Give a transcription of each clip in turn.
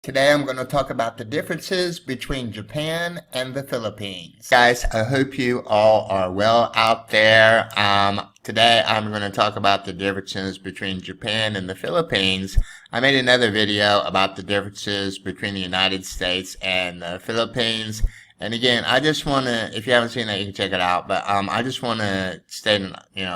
Today I'm going to talk about the differences between Japan and the Philippines. Guys, I hope you all are well out there. Today I'm going to talk about the differences between Japan and the Philippines. I made another video about the differences between the United States and the Philippines. And again, I just want to, if you haven't seen that, you can check it out. But I just want to state,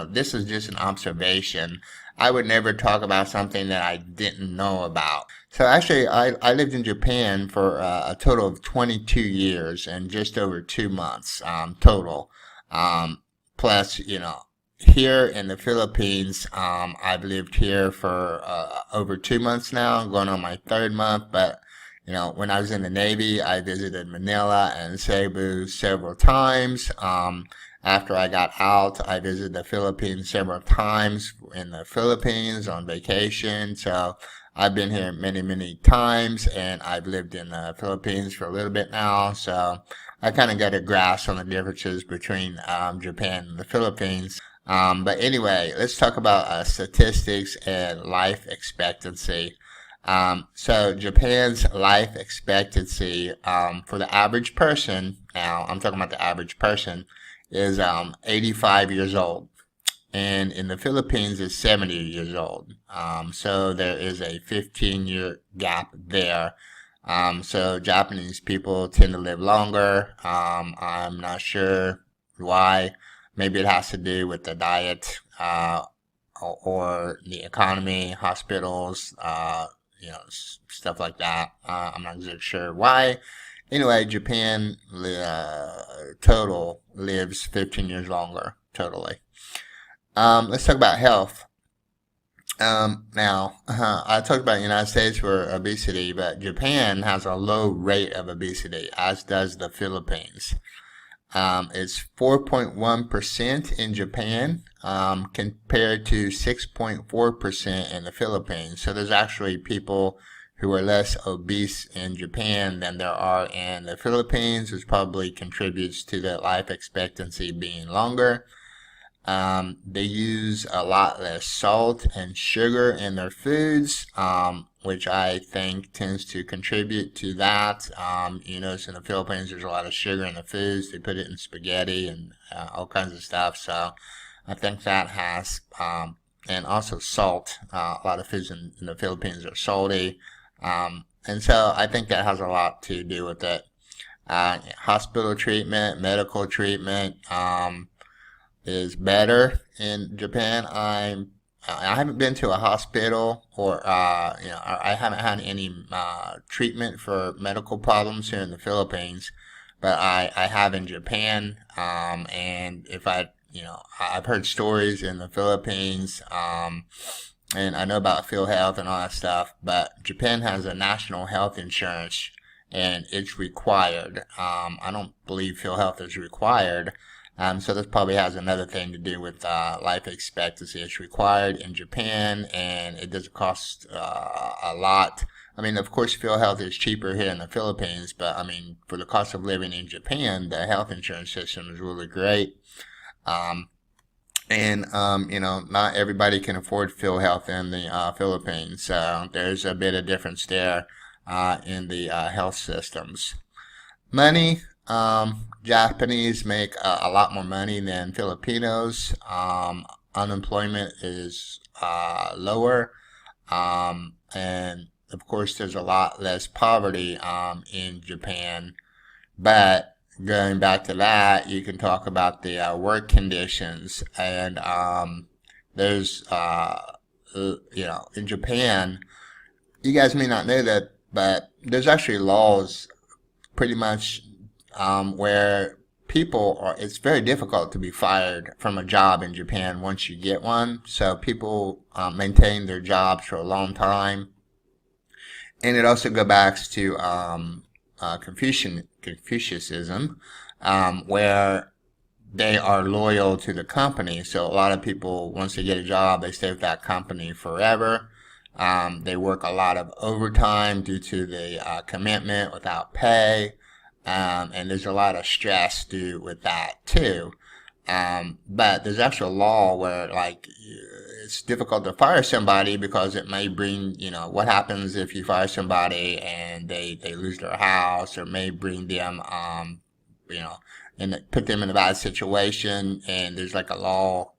this is just an observation. I would never talk about something that I didn't know about. So actually, I lived in Japan for a total of 22 years and just over 2 months total. Plus, here in the Philippines, I've lived here for over 2 months now, going on my third month. But when I was in the Navy, I visited Manila and Cebu several times. After I got out, I visited the Philippines several times in the Philippines on vacation. So I've been here many, many times, and I've lived in the Philippines for a little bit now. So I kind of got a grasp on the differences between Japan and the Philippines. But anyway, let's talk about statistics and life expectancy. So Japan's life expectancy for the average person, now I'm talking about the average person, is 85 years old. And in the Philippines is 70 years old. So there is a 15-year gap there. So Japanese people tend to live longer. I'm not sure why. Maybe it has to do with the diet or the economy, hospitals, stuff like that. I'm not exactly sure why. Anyway, Japan total lives 15 years longer, totally. Let's talk about health. Now, I talked about the United States for obesity, but Japan has a low rate of obesity, as does the Philippines. It's 4.1% in Japan, compared to 6.4% in the Philippines. So there's actually people who are less obese in Japan than there are in the Philippines, which probably contributes to the life expectancy being longer. They use a lot less salt and sugar in their foods, which I think tends to contribute to that. You notice in the Philippines there's a lot of sugar in the foods. They put it in spaghetti and all kinds of stuff. So I think that has, and also salt. A lot of foods in the Philippines are salty. And so I think that has a lot to do with it. Hospital treatment, medical treatment, is better in Japan. I haven't been to a hospital or I haven't had any treatment for medical problems here in the Philippines, but I have in Japan. And if I've heard stories in the Philippines, and I know about PhilHealth and all that stuff, but Japan has a national health insurance and it's required. I don't believe PhilHealth is required. So this probably has another thing to do with life expectancy. It's required in Japan, and it doesn't cost a lot. I mean, of course, PhilHealth is cheaper here in the Philippines, but I mean, for the cost of living in Japan, the health insurance system is really great. Not everybody can afford PhilHealth in the Philippines, so there's a bit of difference there in the health systems. Money. Japanese make a lot more money than Filipinos. Unemployment is lower, and of course there's a lot less poverty in Japan. But going back to that, you can talk about the work conditions, and there's in Japan, you guys may not know that, but there's actually laws pretty much where it's very difficult to be fired from a job in Japan once you get one. So people maintain their jobs for a long time. And it also goes back to Confucianism, where they are loyal to the company. So a lot of people, once they get a job, they stay with that company forever. They work a lot of overtime due to the commitment without pay. And there's a lot of stress due with that too. But there's actually a law where, like, it's difficult to fire somebody because it may bring, what happens if you fire somebody and they lose their house, or may bring them, you know, and put them in a bad situation, and there's like a law,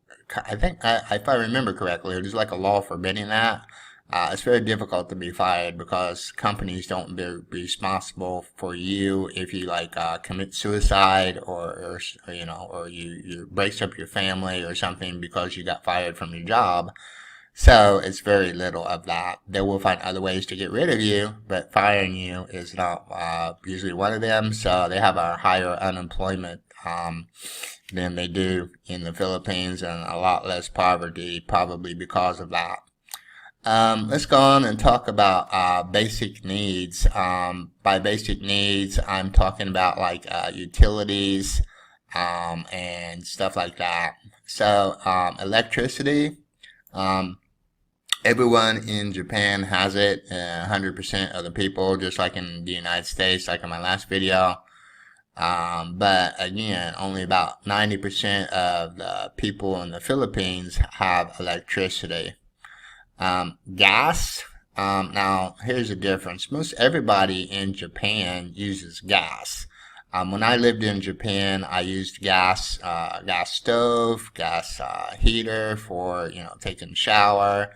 I think, if I remember correctly, there's like a law forbidding that. It's very difficult to be fired because companies don't be responsible for you if you like commit suicide, or you breaks up your family or something because you got fired from your job. So it's very little of that. They will find other ways to get rid of you, but firing you is not usually one of them. So they have a higher unemployment than they do in the Philippines, and a lot less poverty, probably because of that. Let's go on and talk about basic needs. By basic needs, I'm talking about like utilities and stuff like that. So electricity, everyone in Japan has it, 100% of the people, just like in the United States, like in my last video. But again, only about 90% of the people in the Philippines have electricity. Gas, now here's the difference. Most everybody in Japan uses gas. When I lived in Japan, I used gas stove, gas heater for, taking a shower.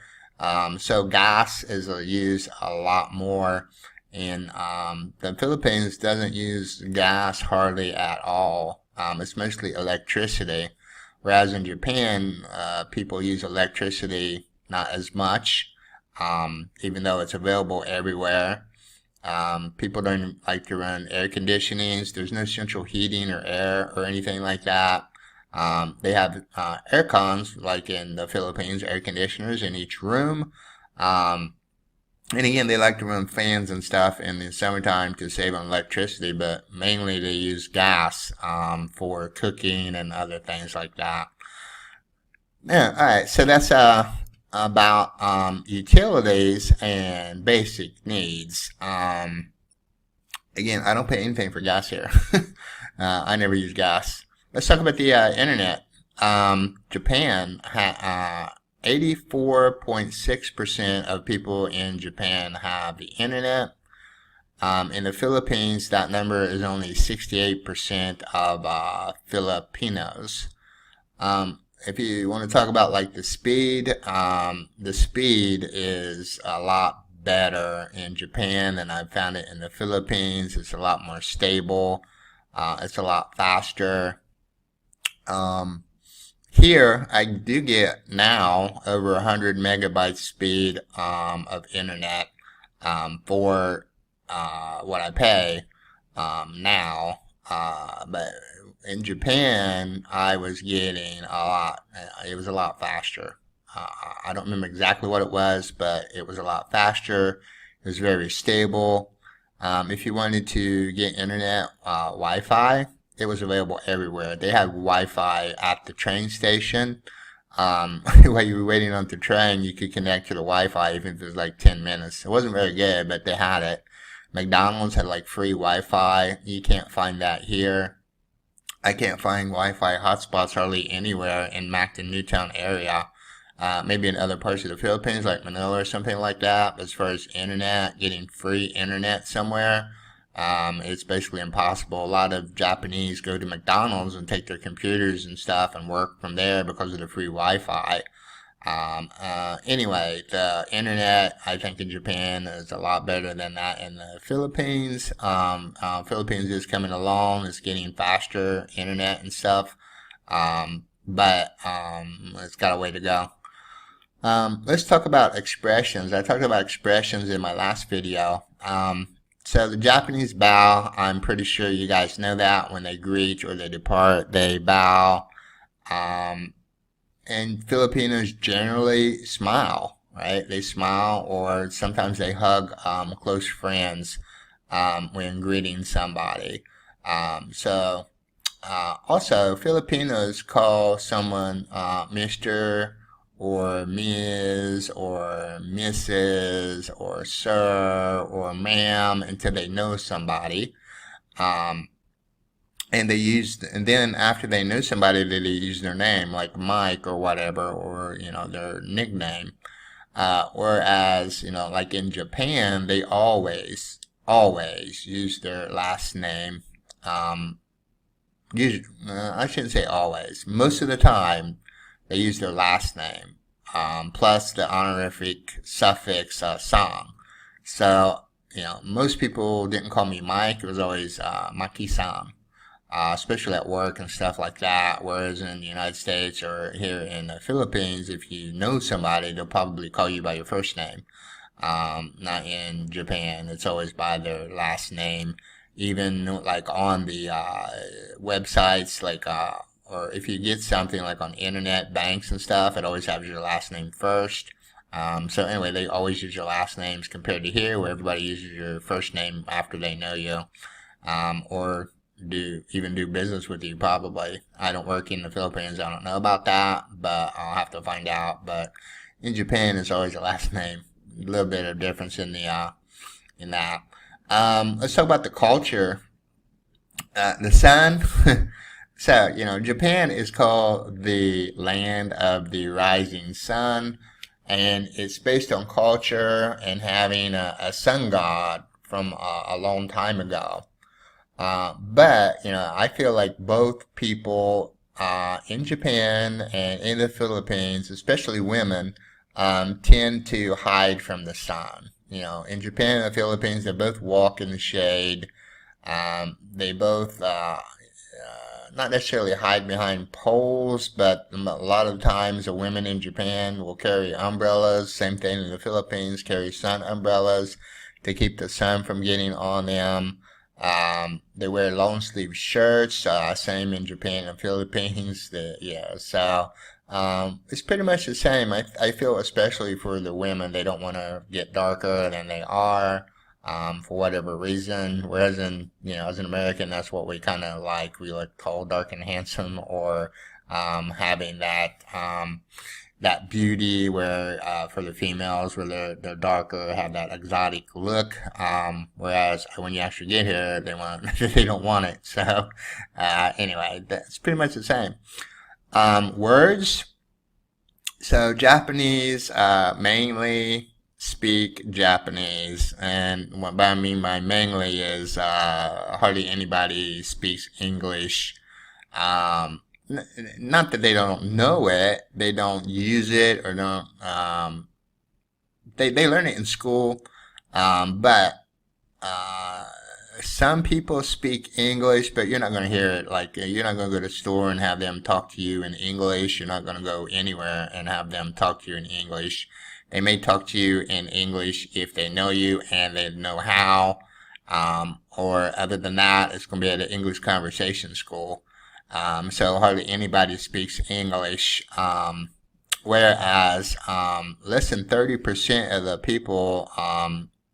So gas is used a lot more. In the Philippines doesn't use gas hardly at all. It's mostly electricity. Whereas in Japan, people use electricity not as much, even though it's available everywhere. People don't like to run air conditionings. There's no central heating or air or anything like that. They have air cons, like in the Philippines, air conditioners in each room. And again, they like to run fans and stuff in the summertime to save on electricity, but mainly they use gas for cooking and other things like that. Yeah, all right. So that's about utilities and basic needs. Again, I don't pay anything for gas here. I never use gas. Let's talk about the internet. Japan, 84.6% of people in Japan have the internet. In the Philippines, that number is only 68% of Filipinos. If you want to talk about like the speed is a lot better in Japan than I've found it in the Philippines. It's a lot more stable. It's a lot faster. Here, I do get now over 100 megabytes speed of internet for what I pay now. But in Japan, I was getting a lot. It was a lot faster. I don't remember exactly what it was, but it was a lot faster. It was very stable. If you wanted to get internet, Wi-Fi, it was available everywhere. They had Wi-Fi at the train station. While you were waiting on the train, you could connect to the Wi-Fi even if it was like 10 minutes. It wasn't very good, but they had it. McDonald's had like free Wi-Fi. You can't find that here. I can't find Wi-Fi hotspots hardly anywhere in Mactan, Newtown area. Maybe in other parts of the Philippines, like Manila or something like that. But as far as internet, getting free internet somewhere, it's basically impossible. A lot of Japanese go to McDonald's and take their computers and stuff and work from there because of the free Wi-Fi. Anyway, the internet, I think in Japan is a lot better than that in the Philippines. Philippines is coming along, it's getting faster internet and stuff. But it's got a way to go. Let's talk about expressions. I talked about expressions in my last video. So the Japanese bow, I'm pretty sure you guys know that. When they greet or they depart, they bow. And Filipinos generally smile, right? They smile, or sometimes they hug close friends when greeting somebody. Also, Filipinos call someone Mr. or Ms. or Mrs. or Sir or Ma'am until they know somebody. and and then after they know somebody, they use their name, like Mike or whatever, or, their nickname. Whereas, like in Japan, they always use their last name. Um, I shouldn't say always. Most of the time, they use their last name, plus the honorific suffix "san." So, most people didn't call me Mike. It was always Maki-san, especially at work and stuff like that. Whereas in the United States or here in the Philippines, if you know somebody, they'll probably call you by your first name. Not in Japan. It's always by their last name. Even like on the websites, like or if you get something like on internet banks and stuff, it always has your last name first. So anyway, they always use your last names compared to here, where everybody uses your first name after they know you, or do business with you. Probably. I don't work in the Philippines. I don't know about that, but I'll have to find out. But in Japan, it's always a last name. A little bit of difference in the in that. Let's talk about the culture. The sun. So, Japan is called the land of the rising sun, and it's based on culture and having a sun god from a long time ago. But, I feel like both people in Japan and in the Philippines, especially women, tend to hide from the sun. In Japan and the Philippines, they both walk in the shade. They both not necessarily hide behind poles, but a lot of times the women in Japan will carry umbrellas. Same thing in the Philippines, carry sun umbrellas to keep the sun from getting on them. They wear long sleeve shirts. Same in Japan and Philippines. So it's pretty much the same. I feel especially for the women, they don't want to get darker than they are, for whatever reason. Whereas as an American, that's what we kind of like. We like tall, dark, and handsome, or having that beauty where for the females where they're darker, have that exotic look, whereas when you actually get here they don't want it. So anyway, that's pretty much the same. Words. So Japanese mainly speak Japanese, and what I mean by mainly is hardly anybody speaks English. Not that they don't know it, they don't use it, or don't, they learn it in school, but some people speak English, but you're not going to hear it. Like, you're not going to go to the store and have them talk to you in English. You're not going to go anywhere and have them talk to you in English. They may talk to you in English if they know you and they know how, or other than that, it's going to be at an English conversation school. So hardly anybody speaks English, whereas less than 30% of the people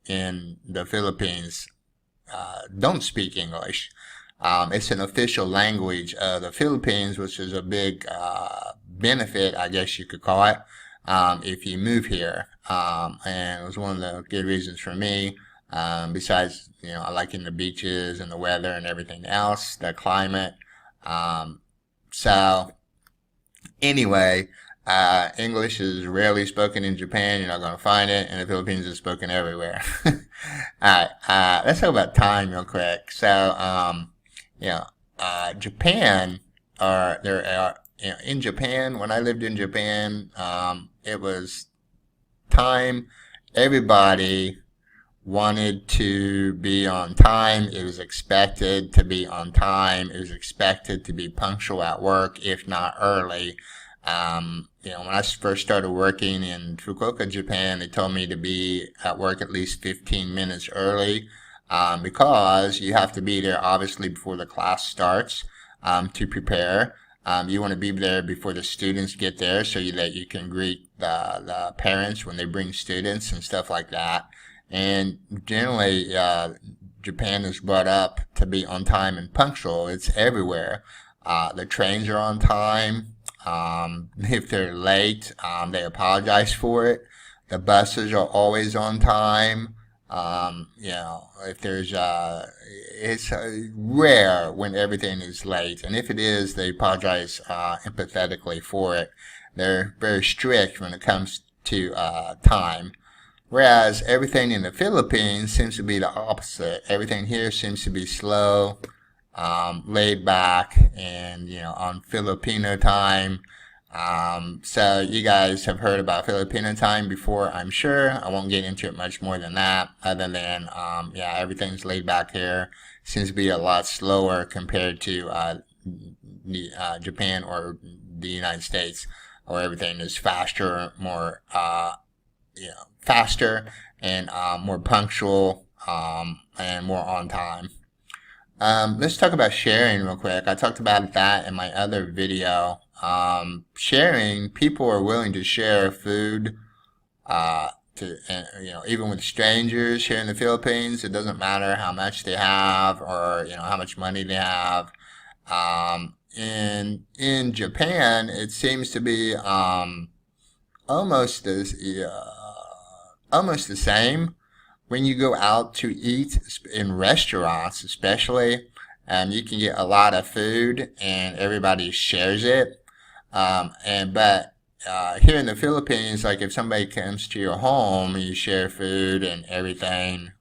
in the Philippines don't speak English. It's an official language of the Philippines, which is a big benefit, I guess you could call it, if you move here. And it was one of the good reasons for me, besides, I liking the beaches and the weather and everything else, the climate. So anyway, English is rarely spoken in Japan. You're not going to find it. In the Philippines, it's spoken everywhere. Alright, let's talk about time real quick. So, Japan, in Japan, when I lived in Japan, it was time. Everybody wanted to be on time. It was expected to be on time. It was expected to be punctual at work, if not early. When I first started working in Fukuoka, Japan, they told me to be at work at least 15 minutes early, because you have to be there obviously before the class starts, to prepare. You want to be there before the students get there so that you can greet the parents when they bring students and stuff like that. And generally, Japan is brought up to be on time and punctual. It's everywhere. The trains are on time. If they're late, they apologize for it. The buses are always on time. If there's it's rare when everything is late, and if it is, they apologize empathetically for it. They're very strict when it comes to time. Whereas everything in the Philippines seems to be the opposite. Everything here seems to be slow, laid back, and on Filipino time. So you guys have heard about Filipino time before, I'm sure. I won't get into it much more than that, other than everything's laid back here. Seems to be a lot slower compared to Japan or the United States, where everything is faster, more faster and more punctual and more on time. Let's talk about sharing real quick. I talked about that in my other video. Sharing, people are willing to share food, even with strangers here in the Philippines. It doesn't matter how much they have or, how much money they have. In Japan, it seems to be, almost the same. When you go out to eat in restaurants, especially, you can get a lot of food and everybody shares it. But here in the Philippines, like if somebody comes to your home, you share food and everything.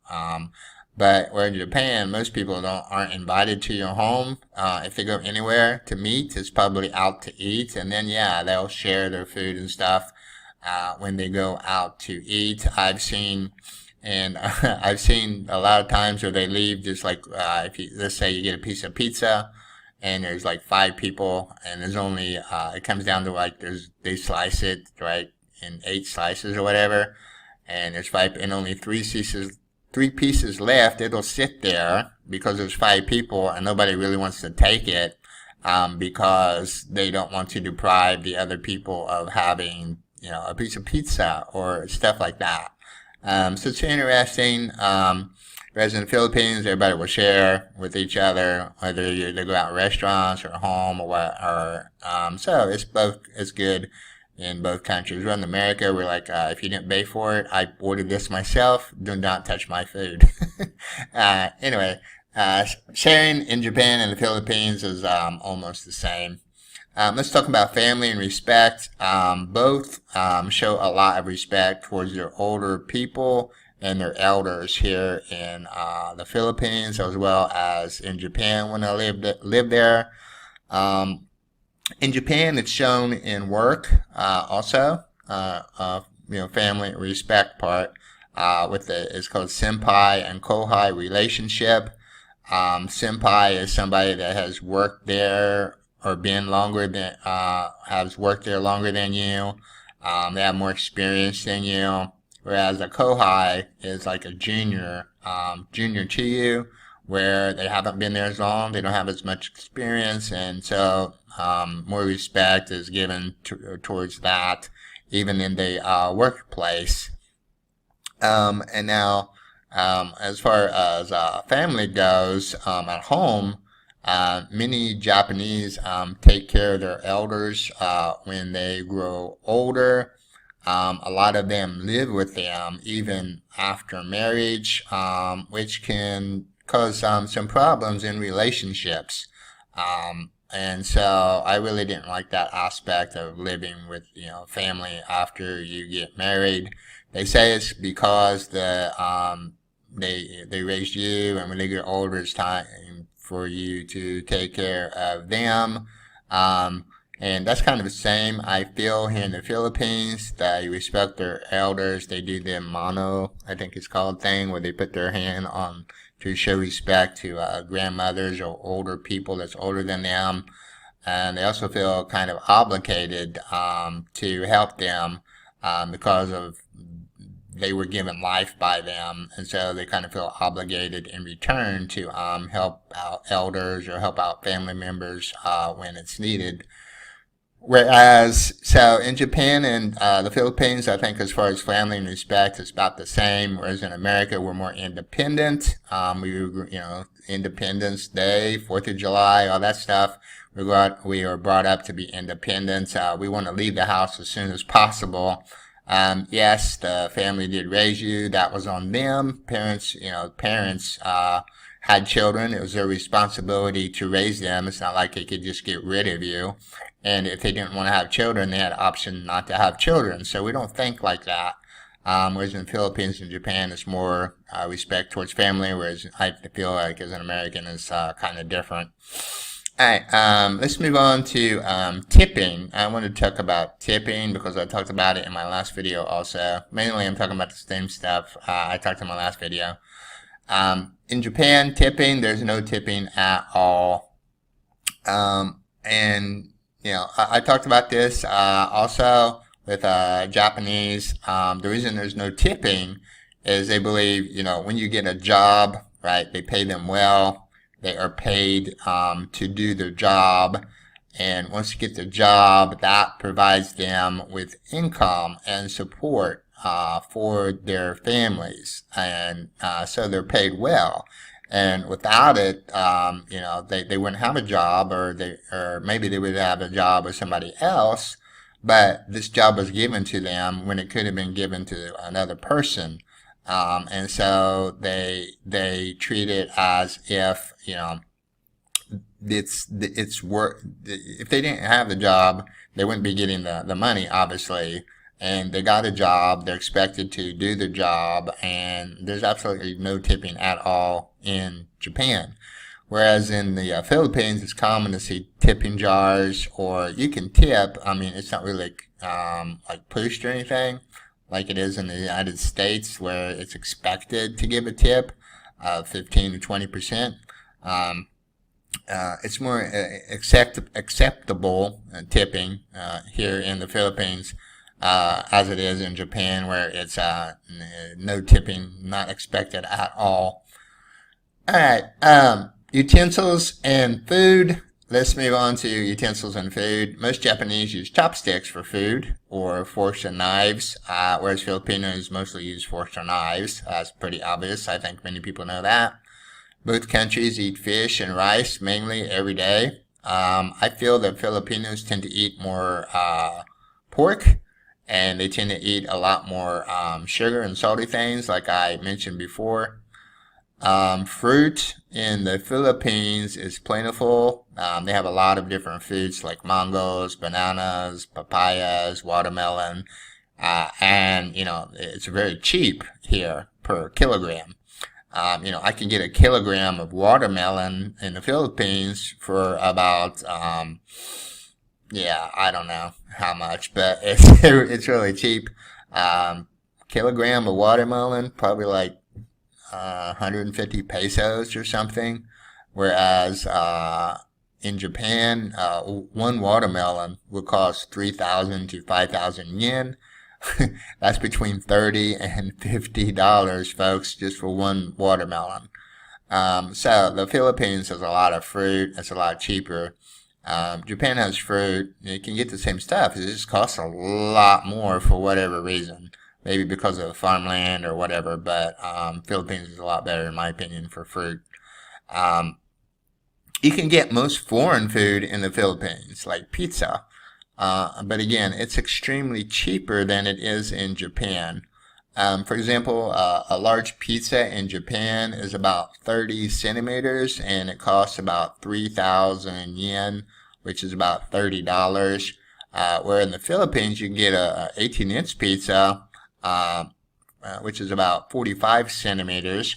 But where in Japan, most people aren't invited to your home. If they go anywhere to meet, it's probably out to eat, and then they'll share their food and stuff when they go out to eat. I've seen a lot of times where they leave just like let's say you get a piece of pizza and there's like 5 people and there's only it comes down to like they slice it right in 8 slices or whatever, and there's 5 and only 3 pieces left. It'll sit there because there's 5 people and nobody really wants to take it because they don't want to deprive the other people of having a piece of pizza or stuff like that. So it's interesting. Whereas in the Philippines, everybody will share with each other, whether they go out to restaurants or home or what. So it's good in both countries. We're in America, we're like, if you didn't pay for it, I ordered this myself. Do not touch my food. Anyway, sharing in Japan and the Philippines is almost the same. Let's talk about family and respect. Both show a lot of respect towards their older people and their elders here in the Philippines, as well as in Japan when I lived there. In Japan, it's shown in work also. Family respect part it's called senpai and kohai relationship. Senpai is somebody that has worked there or been longer than, has worked there longer than you. They have more experience than you. Whereas a kohai is like a junior to you, where they haven't been there as long, they don't have as much experience, and so more respect is given towards that, even in the workplace. And now, as far as family goes, at home, many Japanese take care of their elders when they grow older. A lot of them live with them even after marriage, which can cause some problems in relationships. And so I really didn't like that aspect of living with, family after you get married. They say it's because they raised you, and when they get older, it's time for you to take care of them. And that's kind of the same, I feel, here in the Philippines. They respect their elders. They do the mano, I think it's called, thing, where they put their hand on to show respect to grandmothers or older people that's older than them. And they also feel kind of obligated to help them because of they were given life by them, and so they kind of feel obligated in return to help out elders or help out family members when it's needed. Whereas, so in Japan and the Philippines, I think as far as family and respect, it's about the same. Whereas in America, we're more independent. Independence Day, 4th of July, all that stuff. We are brought up to be independent. We want to leave the house as soon as possible. Yes, the family did raise you. That was on them. Parents had children. It was their responsibility to raise them. It's not like they could just get rid of you. And if they didn't want to have children, they had an option not to have children. So we don't think like that. Whereas in the Philippines and Japan, it's more respect towards family, whereas I feel like as an American, it's kind of different. Alright, let's move on to tipping. I want to talk about tipping because I talked about it in my last video also. Mainly I'm talking about the same stuff I talked in my last video. In Japan, tipping, there's no tipping at all. And, I talked about this also with Japanese. The reason there's no tipping is they believe, when you get a job, right, they pay them well. They are paid to do their job, and once you get the job, that provides them with income and support for their families, and so they're paid well. And without it, they wouldn't have a job, or maybe they would have a job with somebody else, but this job was given to them when it could have been given to another person. And so they treat it as if, it's work. If they didn't have the job, they wouldn't be getting the money, obviously. And they got a job, they're expected to do the job, and there's absolutely no tipping at all in Japan. Whereas in the Philippines, it's common to see tipping jars, or you can tip. I mean, it's not really like pushed or anything, like it is in the United States, where it's expected to give a tip of 15 to 20%. It's more acceptable tipping here in the Philippines as it is in Japan, where it's no tipping, not expected at all. All right, utensils and food. Let's move on to utensils and food. Most Japanese use chopsticks for food, or forks and knives, whereas Filipinos mostly use forks or knives. That's pretty obvious. I think many people know that. Both countries eat fish and rice mainly every day. I feel that Filipinos tend to eat more pork, and they tend to eat a lot more sugar and salty things, like I mentioned before. Fruit in the Philippines is plentiful. They have a lot of different fruits like mangoes, bananas, papayas, watermelon, and it's very cheap here per kilogram. I can get a kilogram of watermelon in the Philippines for about I don't know how much, but it's really cheap. Kilogram of watermelon, probably like 150 pesos or something, whereas in Japan, one watermelon would cost 3,000 to 5,000 yen. That's between $30 and $50, folks, just for one watermelon. So the Philippines has a lot of fruit. It's a lot cheaper. Japan has fruit. You can get the same stuff. It just costs a lot more for whatever reason. Maybe because of farmland or whatever, but Philippines is a lot better, in my opinion, for fruit. You can get most foreign food in the Philippines, like pizza. But again, it's extremely cheaper than it is in Japan. For example, a large pizza in Japan is about 30 centimeters, and it costs about 3,000 yen, which is about $30. Where in the Philippines, you can get a 18-inch pizza, which is about 45 centimeters,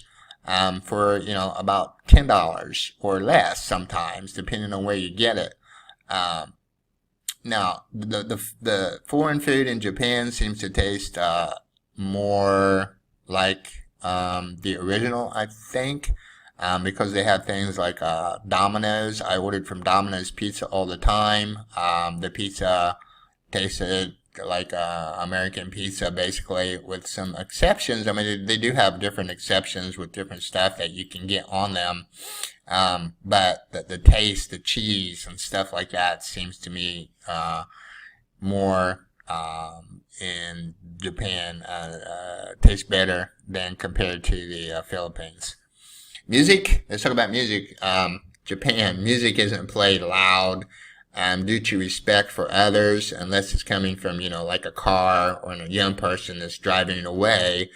for, about $10 or less sometimes, depending on where you get it. Now, the foreign food in Japan seems to taste more like the original, I think, because they have things like Domino's. I ordered from Domino's Pizza all the time. The pizza tasted like American pizza, basically, with some exceptions. I mean, they do have different exceptions with different stuff that you can get on them. But the taste, the cheese and stuff like that seems to me more in Japan tastes better than compared to the Philippines. Music. Let's talk about music. Japan. Music isn't played loud. due to respect for others, unless it's coming from, like a car or a young person that's driving away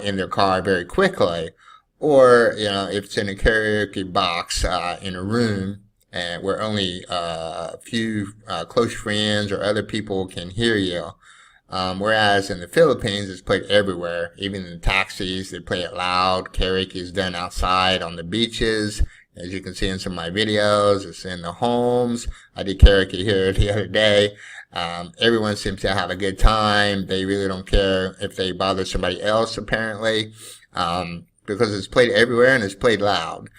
in their car very quickly. Or, if it's in a karaoke box in a room and where only a few close friends or other people can hear you. Whereas in the Philippines, it's played everywhere. Even in the taxis, they play it loud. Karaoke is done outside on the beaches. As you can see in some of my videos, it's in the homes. I did karaoke here the other day. Everyone seems to have a good time. They really don't care if they bother somebody else, apparently, because it's played everywhere and it's played loud.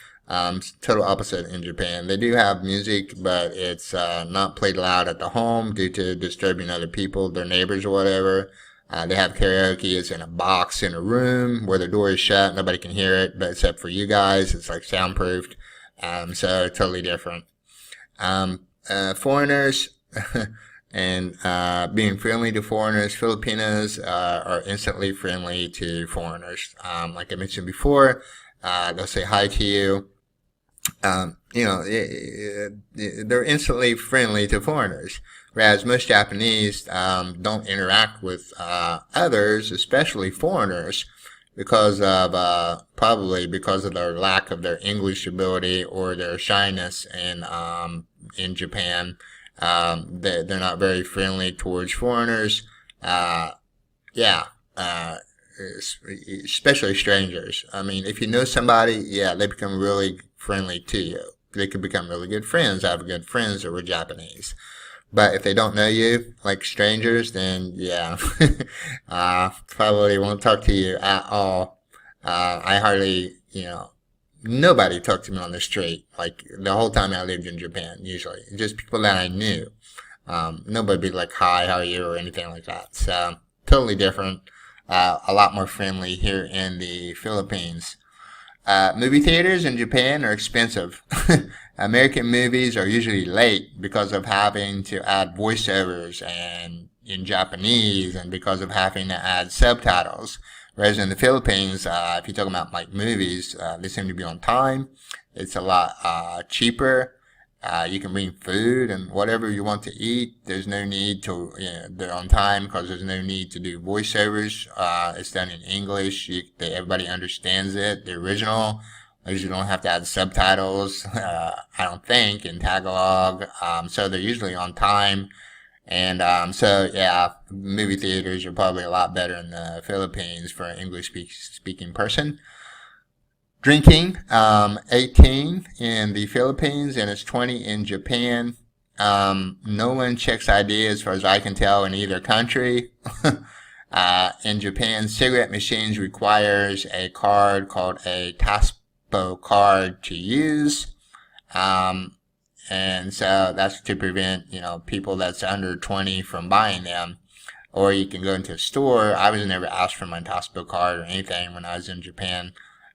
Total opposite in Japan. They do have music, but it's not played loud at the home due to disturbing other people, their neighbors or whatever. They have karaoke. It's in a box in a room where the door is shut. Nobody can hear it, but except for you guys, it's like soundproofed. So totally different. Foreigners and being friendly to foreigners. Filipinos are instantly friendly to foreigners. Like I mentioned before, they'll say hi to you. They're instantly friendly to foreigners. Whereas most Japanese don't interact with others, especially foreigners, probably because of their lack of their English ability or their shyness in Japan. They're not very friendly towards foreigners. Especially strangers. I mean, if you know somebody, they become really friendly to you. They could become really good friends. I have good friends that were Japanese. But if they don't know you, like strangers, then probably won't talk to you at all. I hardly, nobody talked to me on the street, like the whole time I lived in Japan, usually. Just people that I knew. Nobody be like, hi, how are you, or anything like that. So, totally different. A lot more friendly here in the Philippines. Movie theaters in Japan are expensive. American movies are usually late because of having to add voiceovers and in Japanese and because of having to add subtitles. Whereas in the Philippines, if you're talking about like movies, they seem to be on time. It's a lot cheaper. You can bring food and whatever you want to eat. There's no need to, they're on time because there's no need to do voiceovers. It's done in English. Everybody understands it. The original. You don't have to add subtitles, I don't think, in Tagalog. So they're usually on time. And movie theaters are probably a lot better in the Philippines for an English-speaking person. Drinking, 18 in the Philippines, and it's 20 in Japan. No one checks ID as far as I can tell in either country. In Japan, cigarette machines requires a card called a TASPO card to use. And so that's to prevent, people that's under 20 from buying them. Or you can go into a store. I was never asked for my TASPO card or anything when I was in Japan.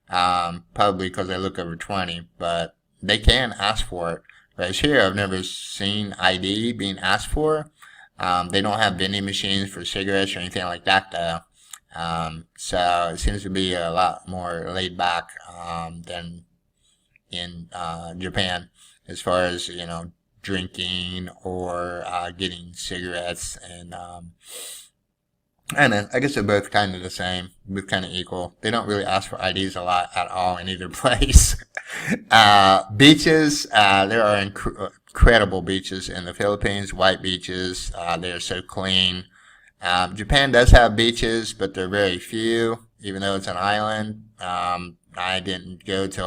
Probably because I look over 20, but they can ask for it. Whereas here, I've never seen ID being asked for. They don't have vending machines for cigarettes or anything like that, though. So it seems to be a lot more laid back, than in, Japan as far as, drinking or, getting cigarettes and, I don't know. I guess they're both kind of the same, both kind of equal. They don't really ask for IDs a lot at all in either place. Beaches, there are incredible beaches in the Philippines, white beaches. They are so clean. Japan does have beaches, but they're very few, even though it's an island. I didn't go to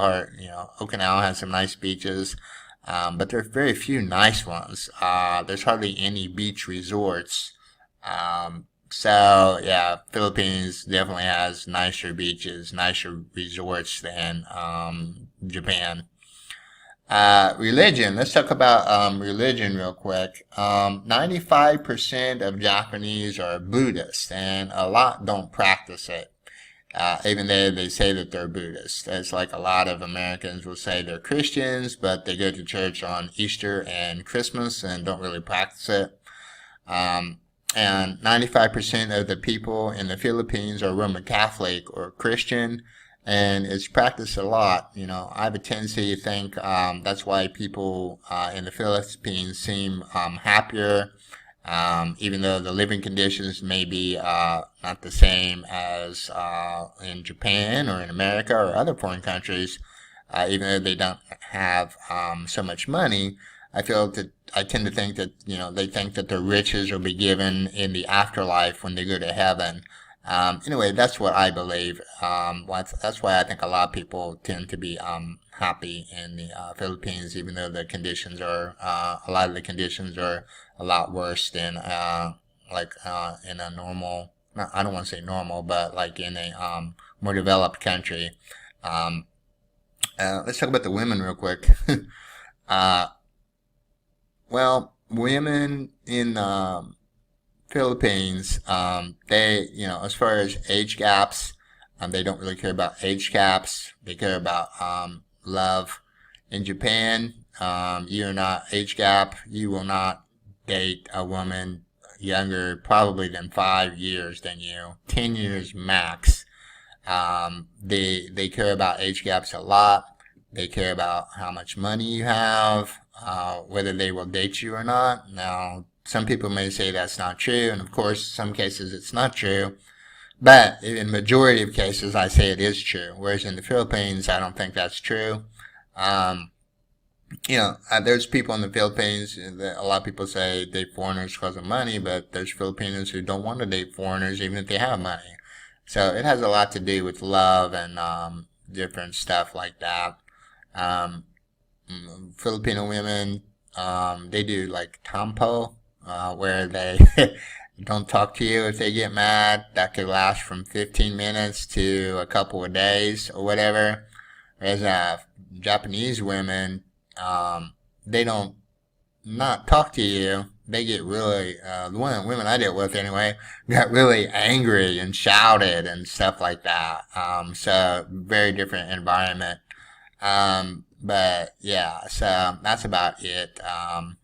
Okinawa has some nice beaches. But there are very few nice ones. There's hardly any beach resorts. Philippines definitely has nicer beaches, nicer resorts than Japan. Religion. Let's talk about religion real quick. 95% of Japanese are Buddhist, and a lot don't practice it. Even though they say that they're Buddhist. It's like a lot of Americans will say they're Christians, but they go to church on Easter and Christmas and don't really practice it. And 95% of the people in the Philippines are Roman Catholic or Christian. and it's practiced a lot. You know, I have a tendency to think that's why people in the Philippines seem happier, even though the living conditions may be not the same as in Japan or in America or other foreign countries. Even though they don't have so much money, I tend to think that, you know, they think that their riches will be given in the afterlife when they go to heaven. Anyway, that's what I believe. That's why I think a lot of people tend to be happy in the Philippines, even though the conditions are a lot of the conditions are a lot worse than in a normal. I don't want to say normal, but like in a more developed country. Let's talk about the women real quick. uh, well, women in Philippines, they, you know, as far as age gaps, they don't really care about age gaps. They care about love. In Japan, you're not age gap. You will not date a woman younger probably than 5 years than you, 10 years max. They care about age gaps a lot. They care about how much money you have, whether they will date you or not. Now, some people may say that's not true, and of course, some cases it's not true. But in majority of cases, I say it is true. Whereas in the Philippines, I don't think that's true. You know, there's people in the Philippines, a lot of people say date foreigners because of money, but there's Filipinos who don't want to date foreigners even if they have money. So it has a lot to do with love and different stuff like that. Um, Filipino women, they do like tampo, where they don't talk to you if they get mad. That could last from 15 minutes to a couple of days or whatever. Whereas Japanese women, they don't not talk to you. They get really, the women I dealt with anyway, got really angry and shouted and stuff like that. So very different environment. But yeah, so that's about it,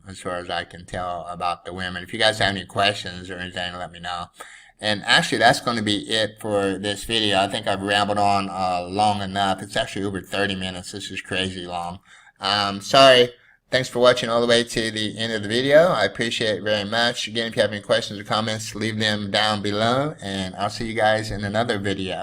as far as I can tell about the women. If you guys have any questions or anything, let me know. And actually, that's going to be it for this video. I think I've rambled on long enough. It's actually over 30 minutes. This is crazy long. Sorry. Thanks for watching all the way to the end of the video. I appreciate it very much. Again, if you have any questions or comments, leave them down below, and I'll see you guys in another video.